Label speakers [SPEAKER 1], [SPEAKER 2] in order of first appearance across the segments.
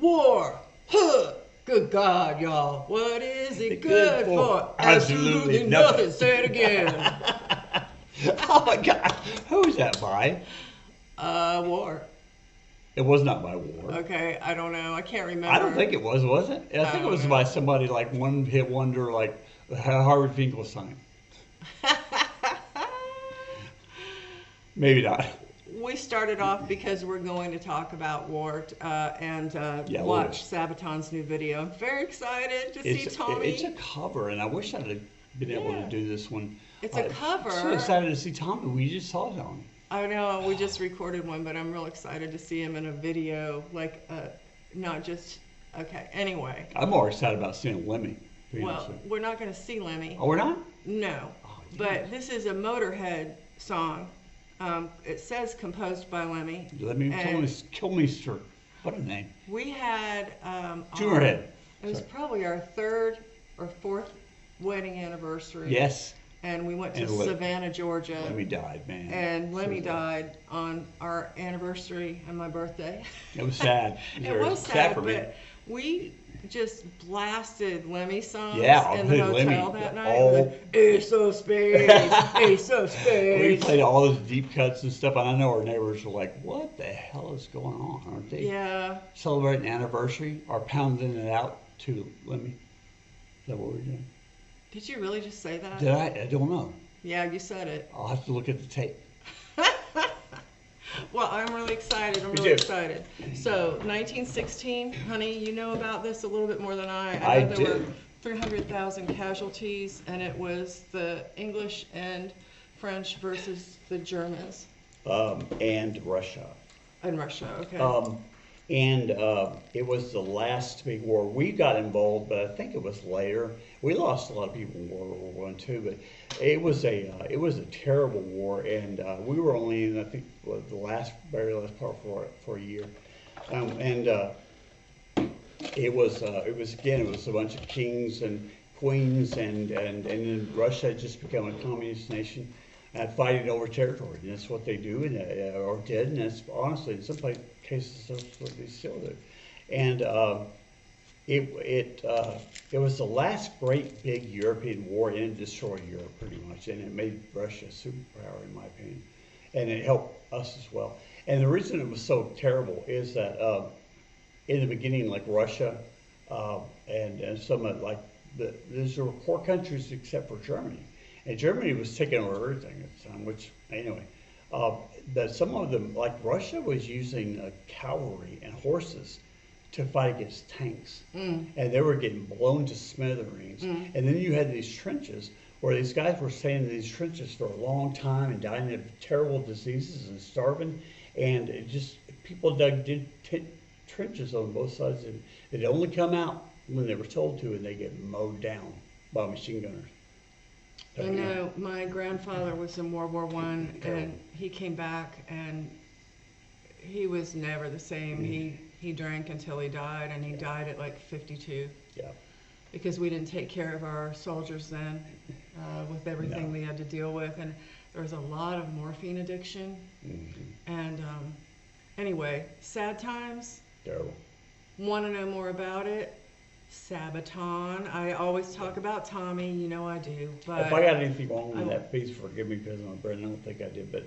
[SPEAKER 1] War. Huh. Good God, y'all. What is it good for? Absolutely nothing. Say it again.
[SPEAKER 2] Oh my God. Who is that by?
[SPEAKER 1] War.
[SPEAKER 2] It was not by War.
[SPEAKER 1] Okay, I don't know. I can't remember.
[SPEAKER 2] I don't think it was it? I think it was by somebody like one hit wonder like Harvard Finkelstein. Maybe not.
[SPEAKER 1] We started off because we're going to talk about War and watch Sabaton's new video. I'm very excited to see Tommy.
[SPEAKER 2] It's a cover, and I wish I'd have been able to do this one.
[SPEAKER 1] It's a cover.
[SPEAKER 2] I'm so excited to see Tommy. We just saw Tommy.
[SPEAKER 1] I know, we just recorded one, but I'm real excited to see him in a video, like, not just, okay, anyway.
[SPEAKER 2] I'm more excited about seeing Lemmy.
[SPEAKER 1] Well, we're not going to see Lemmy.
[SPEAKER 2] Oh, we're not?
[SPEAKER 1] No, but this is a Motorhead song. It says composed by Lemmy.
[SPEAKER 2] Lemmy Kilmister. What a name.
[SPEAKER 1] We had...
[SPEAKER 2] Juniorhead.
[SPEAKER 1] It was probably our third or fourth wedding anniversary.
[SPEAKER 2] Yes.
[SPEAKER 1] And we went to Savannah, Georgia.
[SPEAKER 2] Lemmy died, man.
[SPEAKER 1] And Lemmy died on our anniversary and my birthday.
[SPEAKER 2] It was sad.
[SPEAKER 1] It was sad, but we just blasted Lemmy songs in the hotel that night. Ace of Spades, Ace of Spades.
[SPEAKER 2] We played all those deep cuts and stuff, and I know our neighbors were like, what the hell is going on, aren't they?
[SPEAKER 1] Yeah.
[SPEAKER 2] Celebrating anniversary or pounding it out to Lemmy. Is that what we're doing?
[SPEAKER 1] Did you really just say that?
[SPEAKER 2] Did I? I don't know.
[SPEAKER 1] Yeah, you said it.
[SPEAKER 2] I'll have to look at the tape.
[SPEAKER 1] Well, I'm really excited. I'm really excited. So, 1916, honey, you know about this a little bit more than I. I know there were 300,000 casualties, and it was the English and French versus the Germans.
[SPEAKER 2] And Russia.
[SPEAKER 1] And Russia, okay.
[SPEAKER 2] It was the last big war. We got involved, but I think it was later. We lost a lot of people in World War I too, but it was a terrible war, and we were only in, I think, the very last part for a year, it was a bunch of kings and queens, and then Russia had just become a communist nation. Fighting over territory, and that's what they do, or did, and that's honestly in some cases that's what they still do. And it was the last great big European war, and it destroyed Europe pretty much, and it made Russia a superpower in my opinion, and it helped us as well. And the reason it was so terrible is that in the beginning, like Russia and some of there were 4 countries except for Germany. And Germany was taking over everything at the time, which, anyway, that some of them, like Russia was using cavalry and horses to fight against tanks. And they were getting blown to smithereens. And then you had these trenches where these guys were staying in these trenches for a long time and dying of terrible diseases and starving. And people dug trenches on both sides. And they'd only come out when they were told to, and they get mowed down by machine gunners.
[SPEAKER 1] I know my grandfather was in World War I, and he came back, and he was never the same. He drank until he died, and he died at like 52.
[SPEAKER 2] Yeah. Because
[SPEAKER 1] we didn't take care of our soldiers then, with everything we had to deal with, and there was a lot of morphine addiction. And anyway, sad times.
[SPEAKER 2] Terrible.
[SPEAKER 1] Want to know more about it? SABATON. I always talk about Tommy, you know I do. But
[SPEAKER 2] if I got anything wrong with that piece, forgive me because of my brain. I don't think I did, but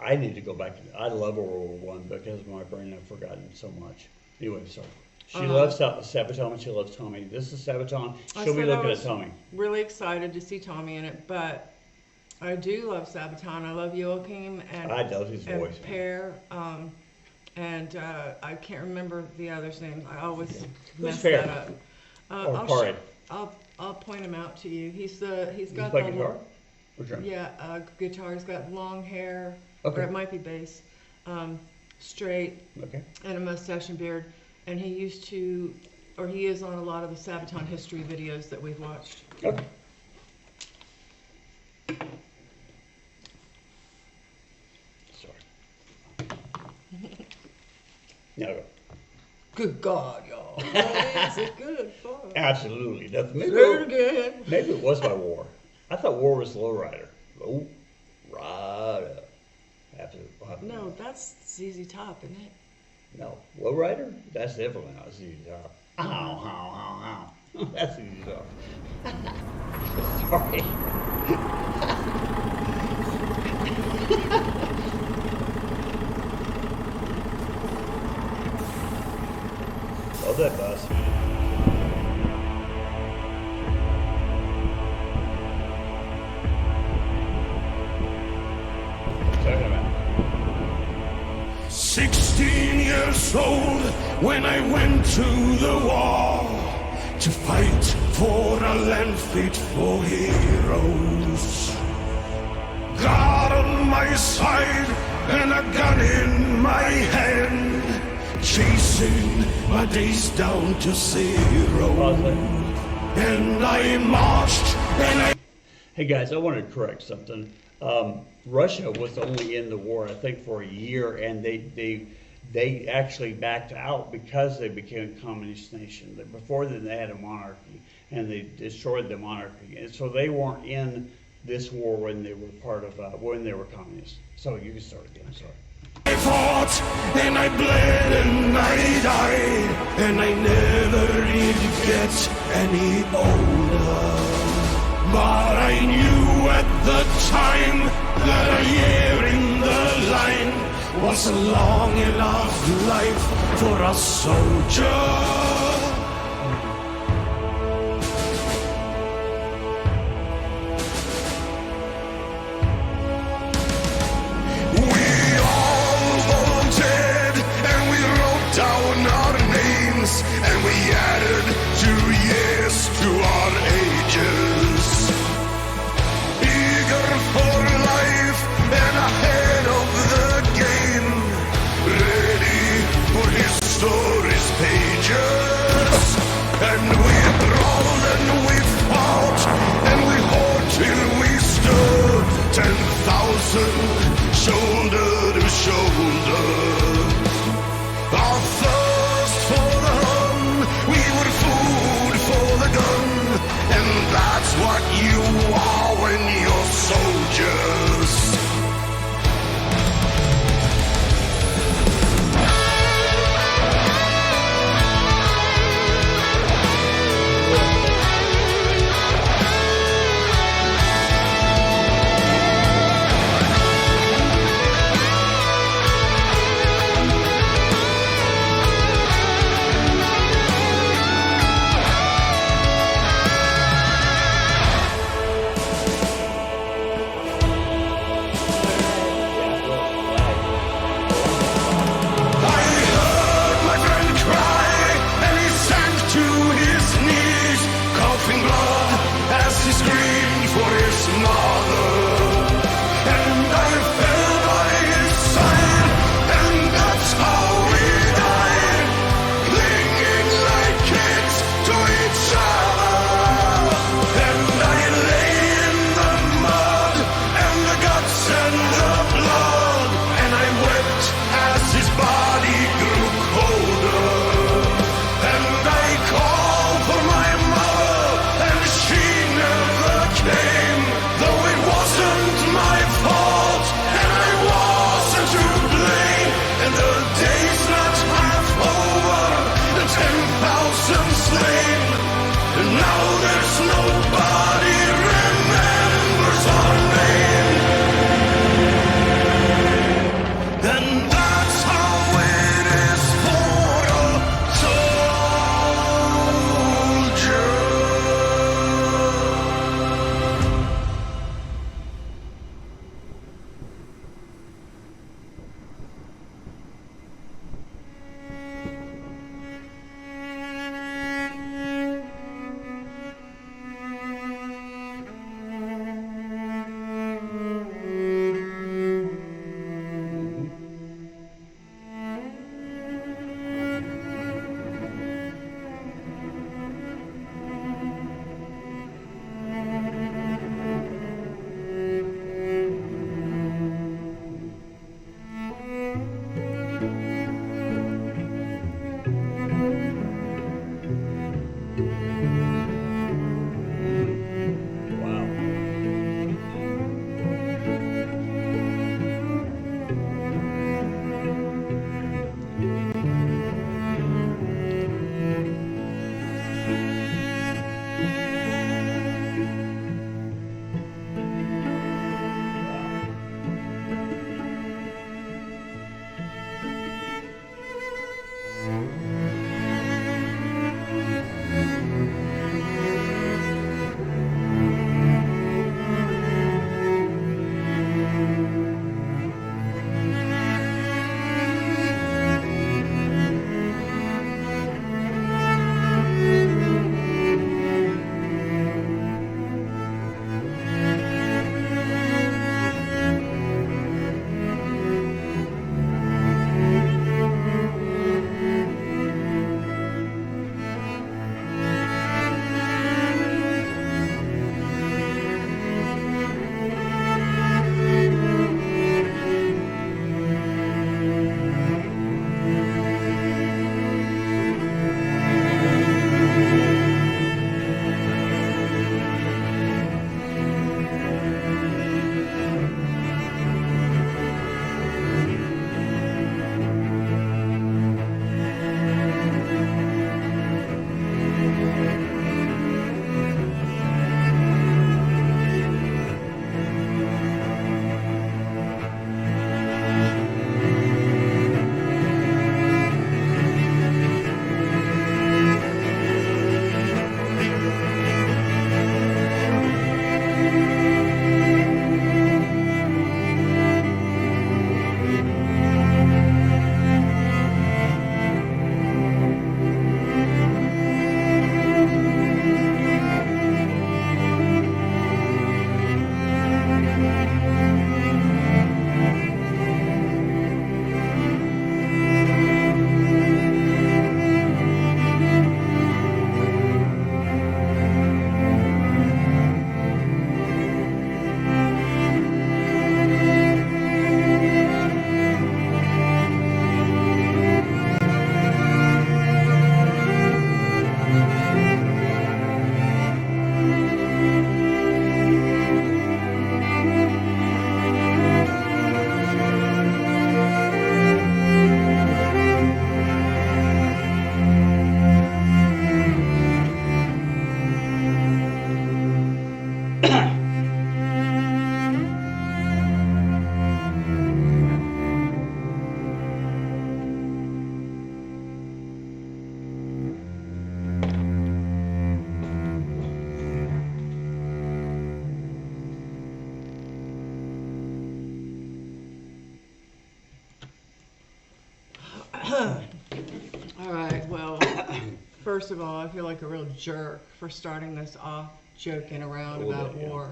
[SPEAKER 2] I need to go back. I love World War I because of my brain. I've forgotten so much. Anyway, sorry. She loves SABATON and she loves Tommy. This is SABATON. She'll be looking at Tommy.
[SPEAKER 1] Really excited to see Tommy in it, but I do love SABATON. I love Joachim and
[SPEAKER 2] I love his voice.
[SPEAKER 1] Pear. And I can't remember the other's name. I always mess
[SPEAKER 2] that
[SPEAKER 1] up. I'll point him out to you. He's got the
[SPEAKER 2] guitar? Or drum?
[SPEAKER 1] Yeah, guitar. He's got long hair,
[SPEAKER 2] or
[SPEAKER 1] it might be bass, straight, and a mustache and beard. And he is on a lot of the SABATON history videos that we've watched.
[SPEAKER 2] Okay. No.
[SPEAKER 1] Good God, y'all. What is it good for?
[SPEAKER 2] Absolutely nothing.
[SPEAKER 1] Say it again.
[SPEAKER 2] Maybe it was by War. I thought War was Lowrider. Low Rider.
[SPEAKER 1] No, that's ZZ Top, isn't it?
[SPEAKER 2] No, lowrider? That's definitely not ZZR. Ow, ow, ow, ow. That's ZZR. Sorry. Love that bus. Talking about
[SPEAKER 3] 16 years old when I went to the war to fight for a land fit for heroes. God on my side and a gun in my hand, chasing my days down to zero. And I marched and I...
[SPEAKER 2] Hey guys, I want to correct something. Russia was only in the war, I think, for a year, and they actually backed out because they became a communist nation. Before then, they had a monarchy, and they destroyed the monarchy, and so they weren't in this war when they were part of when they were communists. So you can start again. I'm sorry.
[SPEAKER 3] I fought and I bled and I died, and I never did get any older. But I knew at the time that a year in the line was a long enough life for a soldier. And we added 2 years to our ages. Eager for life and ahead of the game, ready for history's pages. And we brawled and we fought and we fought till we stood 10,000 shoulder to shoulder. Our thirst for the hun, we were food for the gun, and that's what you are when you're soldiers.
[SPEAKER 1] First of all, I feel like a real jerk for starting this off joking around about war.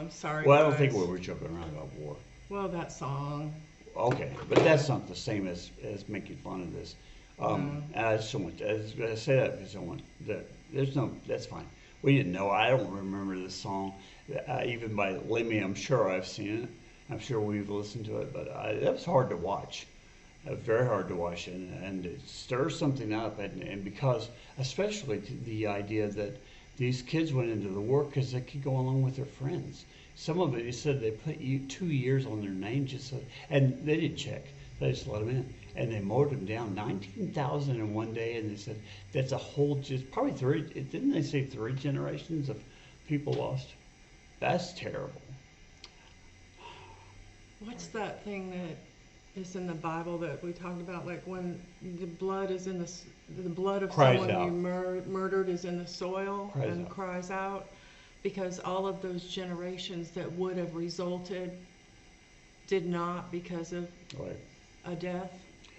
[SPEAKER 1] Sorry,
[SPEAKER 2] Well, I don't
[SPEAKER 1] guys.
[SPEAKER 2] think we were joking around about war.
[SPEAKER 1] Well, that song.
[SPEAKER 2] Okay, but that's not the same as making fun of this. And I just don't want, I say that because I don't want, there's no, that's fine. We didn't know. I don't remember this song. Even by Lemmy, I'm sure I've seen it. I'm sure we've listened to it, but that was hard to watch. Very hard to watch, and it stirs something up, and because, especially the idea that these kids went into the war because they could go along with their friends. Some of it, he said they put 2 years on their name just so, and they didn't check. They just let them in, and they mowed them down, 19,000 in one day, and they said that's a whole, just probably three, didn't they say 3 generations of people lost? That's terrible.
[SPEAKER 1] What's that thing that is in the Bible that we talked about, like when the blood is in the blood of
[SPEAKER 2] Cries
[SPEAKER 1] someone
[SPEAKER 2] out.
[SPEAKER 1] you murdered is in the soil
[SPEAKER 2] Cries
[SPEAKER 1] and
[SPEAKER 2] out.
[SPEAKER 1] cries out, because all of those generations that would have resulted did not because of
[SPEAKER 2] Right.
[SPEAKER 1] a death.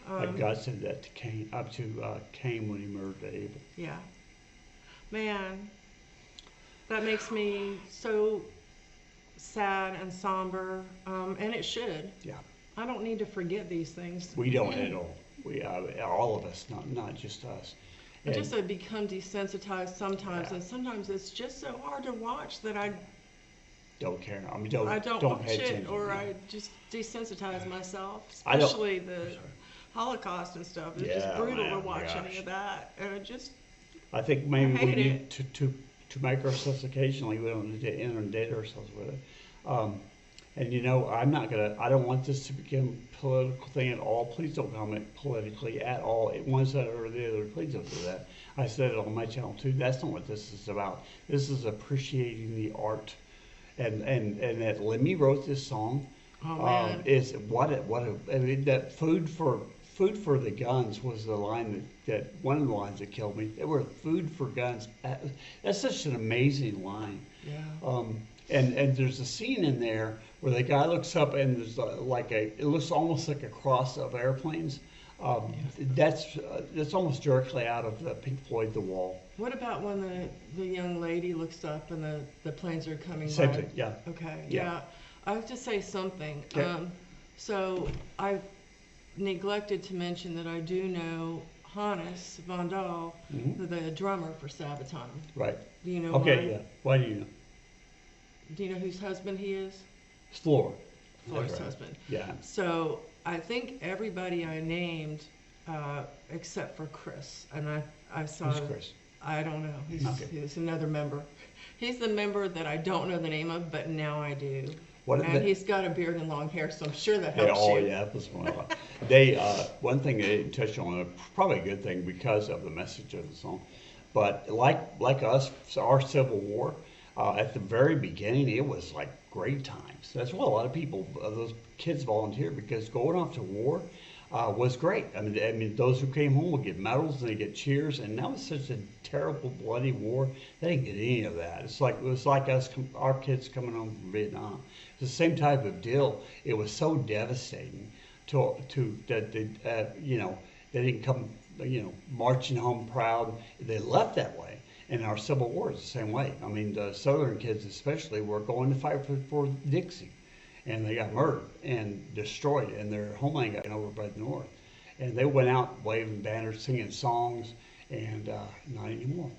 [SPEAKER 2] Like God said that to Cain, up to Cain when he murdered Abel.
[SPEAKER 1] Yeah. Man, that makes me so sad and somber, and it should.
[SPEAKER 2] Yeah.
[SPEAKER 1] I don't need to forget these things.
[SPEAKER 2] We don't at all. We all of us, not just us.
[SPEAKER 1] I just have become desensitized sometimes,
[SPEAKER 2] Yeah.
[SPEAKER 1] and sometimes it's just so hard to watch that I
[SPEAKER 2] Don't care. I mean,
[SPEAKER 1] don't
[SPEAKER 2] don't
[SPEAKER 1] watch
[SPEAKER 2] pay
[SPEAKER 1] it,
[SPEAKER 2] attention.
[SPEAKER 1] or
[SPEAKER 2] Yeah.
[SPEAKER 1] I just desensitize myself,
[SPEAKER 2] I don't-
[SPEAKER 1] especially the Holocaust and stuff. It's
[SPEAKER 2] Yeah,
[SPEAKER 1] just brutal
[SPEAKER 2] man,
[SPEAKER 1] to
[SPEAKER 2] oh my
[SPEAKER 1] watch any
[SPEAKER 2] gosh.
[SPEAKER 1] of that, and it just
[SPEAKER 2] I think maybe we
[SPEAKER 1] hate
[SPEAKER 2] need
[SPEAKER 1] it.
[SPEAKER 2] to make ourselves occasionally, we don't need to inundate ourselves with it. And you know, I don't want this to become a political thing at all. Please don't comment politically at all. One side or the other, please don't do that. I said it on my channel too. That's not what this is about. This is appreciating the art. And that Lemmy wrote this song.
[SPEAKER 1] Oh man.
[SPEAKER 2] Is I mean, that food for the guns was the line that one of the lines that killed me. They were food for guns. That's such an amazing line.
[SPEAKER 1] Yeah.
[SPEAKER 2] And there's a scene in there where the guy looks up and there's it looks almost like a cross of airplanes. That's almost directly out of the Pink Floyd The Wall.
[SPEAKER 1] What about when the young lady looks up and the planes are coming
[SPEAKER 2] Same
[SPEAKER 1] by?
[SPEAKER 2] thing, yeah.
[SPEAKER 1] Okay,
[SPEAKER 2] Yeah.
[SPEAKER 1] yeah. I have to say something.
[SPEAKER 2] Okay.
[SPEAKER 1] So I neglected to mention that I do know Hannes Van Dahl,
[SPEAKER 2] Mhm.
[SPEAKER 1] the drummer for SABATON.
[SPEAKER 2] Right.
[SPEAKER 1] Do you know
[SPEAKER 2] Okay,
[SPEAKER 1] why?
[SPEAKER 2] yeah. Why do you know?
[SPEAKER 1] Do you know whose husband he is?
[SPEAKER 2] It's Floor.
[SPEAKER 1] Floyd's
[SPEAKER 2] That's right.
[SPEAKER 1] husband.
[SPEAKER 2] Yeah.
[SPEAKER 1] So I think everybody I named, except for Chris, and I saw.
[SPEAKER 2] Who's Chris?
[SPEAKER 1] I don't know.
[SPEAKER 2] Okay.
[SPEAKER 1] He's another member. He's the member that I don't know the name of, but now I do.
[SPEAKER 2] What
[SPEAKER 1] And he's got a beard and long hair, so I'm sure that helps
[SPEAKER 2] oh
[SPEAKER 1] you.
[SPEAKER 2] yeah, that was one of them. They one thing they didn't touch on, probably a good thing because of the message of the song, but like us, our Civil War, at the very beginning, it was like great times. That's why a lot of people, those kids volunteered, because going off to war was great. I mean, those who came home would get medals and they get cheers, and that was such a terrible, bloody war. They didn't get any of that. It was like us, our kids coming home from Vietnam. It's the same type of deal. It was so devastating to that they, they didn't come, marching home proud. They left that way. And our Civil War is the same way. I mean, the Southern kids especially were going to fight for Dixie, and they got murdered and destroyed, and their homeland got taken over by the North. And they went out waving banners, singing songs, and not anymore.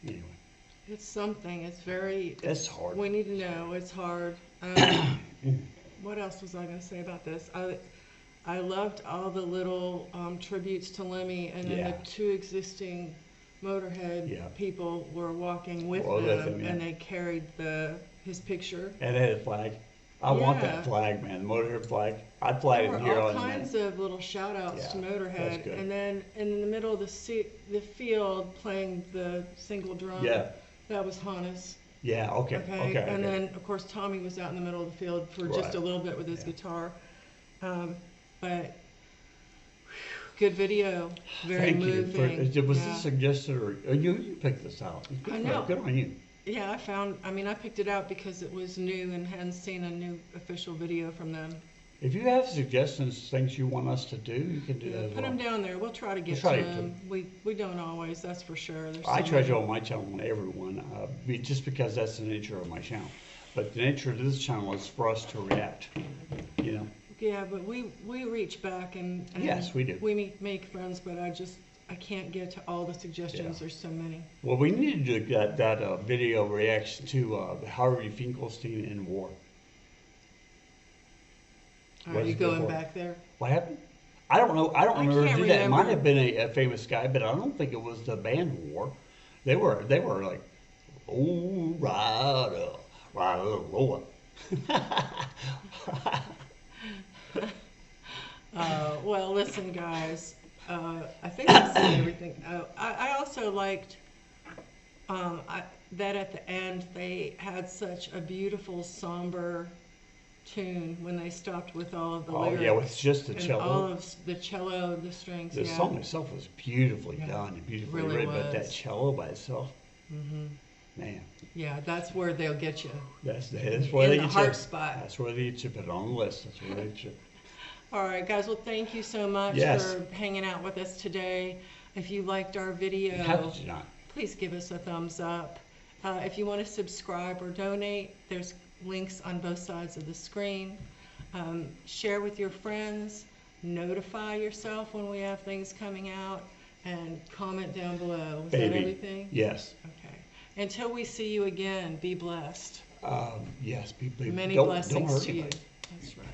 [SPEAKER 2] Anyway.
[SPEAKER 1] It's something.
[SPEAKER 2] It's hard.
[SPEAKER 1] We need to know. It's hard. What else was I going to say about this? I loved all the little tributes to Lemmy, and then
[SPEAKER 2] Yeah.
[SPEAKER 1] the 2 existing Motorhead
[SPEAKER 2] Yeah.
[SPEAKER 1] people were walking with
[SPEAKER 2] Well, with
[SPEAKER 1] them,
[SPEAKER 2] him, yeah.
[SPEAKER 1] and they carried his picture.
[SPEAKER 2] And they had a flag. I want
[SPEAKER 1] Yeah.
[SPEAKER 2] that flag, man. The Motorhead flag. I'd fly
[SPEAKER 1] There
[SPEAKER 2] it
[SPEAKER 1] were
[SPEAKER 2] in here
[SPEAKER 1] all
[SPEAKER 2] on
[SPEAKER 1] kinds of little shout outs to
[SPEAKER 2] Yeah, that's
[SPEAKER 1] Motorhead,
[SPEAKER 2] good.
[SPEAKER 1] and then in the middle of the field playing the single drum.
[SPEAKER 2] Yeah.
[SPEAKER 1] That was Hannes.
[SPEAKER 2] Yeah. Okay.
[SPEAKER 1] Okay.
[SPEAKER 2] Okay.
[SPEAKER 1] And
[SPEAKER 2] okay.
[SPEAKER 1] then of course Tommy was out in the middle of the field for just
[SPEAKER 2] Right.
[SPEAKER 1] a little bit with his
[SPEAKER 2] Yeah.
[SPEAKER 1] guitar. But good video, very
[SPEAKER 2] Thank
[SPEAKER 1] moving.
[SPEAKER 2] you. Was
[SPEAKER 1] Yeah.
[SPEAKER 2] this suggested or you picked this out? Good
[SPEAKER 1] I
[SPEAKER 2] for-
[SPEAKER 1] know.
[SPEAKER 2] Good on you.
[SPEAKER 1] Yeah, I picked it out because it was new and hadn't seen a new official video from them.
[SPEAKER 2] If you have suggestions, things you want us to do, you can do that as
[SPEAKER 1] Put
[SPEAKER 2] well.
[SPEAKER 1] them down there. We'll try to get
[SPEAKER 2] We'll
[SPEAKER 1] to
[SPEAKER 2] try to.
[SPEAKER 1] them. We don't always, that's for sure. There's
[SPEAKER 2] I
[SPEAKER 1] so
[SPEAKER 2] try
[SPEAKER 1] many.
[SPEAKER 2] to on my channel on everyone, just because that's the nature of my channel. But the nature of this channel is for us to react, you know.
[SPEAKER 1] Yeah, but we reach back and
[SPEAKER 2] Yes, we do.
[SPEAKER 1] We make friends, but I can't get to all the suggestions.
[SPEAKER 2] Yeah.
[SPEAKER 1] There's so many.
[SPEAKER 2] Well, we need to do that video reaction to Harvey Finkelstein in War.
[SPEAKER 1] Are you going back there?
[SPEAKER 2] What happened? I don't know. I don't remember who
[SPEAKER 1] can't
[SPEAKER 2] did that. It might
[SPEAKER 1] remember.
[SPEAKER 2] have been a famous guy, but I don't think it was the band War. They were like, oh, right up, Lord.
[SPEAKER 1] Well, listen, guys. I think I've said everything. I also liked that at the end they had such a beautiful somber tune when they stopped with all of the lyrics.
[SPEAKER 2] Oh yeah, with just the
[SPEAKER 1] and
[SPEAKER 2] cello.
[SPEAKER 1] all of the cello, the strings.
[SPEAKER 2] The
[SPEAKER 1] yeah.
[SPEAKER 2] song itself was beautifully
[SPEAKER 1] Yeah,
[SPEAKER 2] done and beautifully
[SPEAKER 1] really
[SPEAKER 2] written, but that
[SPEAKER 1] was.
[SPEAKER 2] cello by itself, man,
[SPEAKER 1] Yeah, that's where they'll get you.
[SPEAKER 2] that's where
[SPEAKER 1] In
[SPEAKER 2] they
[SPEAKER 1] the
[SPEAKER 2] get you.
[SPEAKER 1] heart spot.
[SPEAKER 2] That's where they get you. Put it on the list. That's where they get you.
[SPEAKER 1] All right, guys. Well, thank you so much
[SPEAKER 2] Yes.
[SPEAKER 1] for hanging out with us today. If you liked our video,
[SPEAKER 2] How could you not?
[SPEAKER 1] please give us a thumbs up. If you want to subscribe or donate, there's links on both sides of the screen. Share with your friends, notify yourself when we have things coming out, and comment down below. Is that everything?
[SPEAKER 2] Yes.
[SPEAKER 1] Okay. Until we see you again, be blessed.
[SPEAKER 2] Yes.
[SPEAKER 1] Many
[SPEAKER 2] don't
[SPEAKER 1] blessings
[SPEAKER 2] hurt
[SPEAKER 1] to you.
[SPEAKER 2] anybody.
[SPEAKER 1] That's right.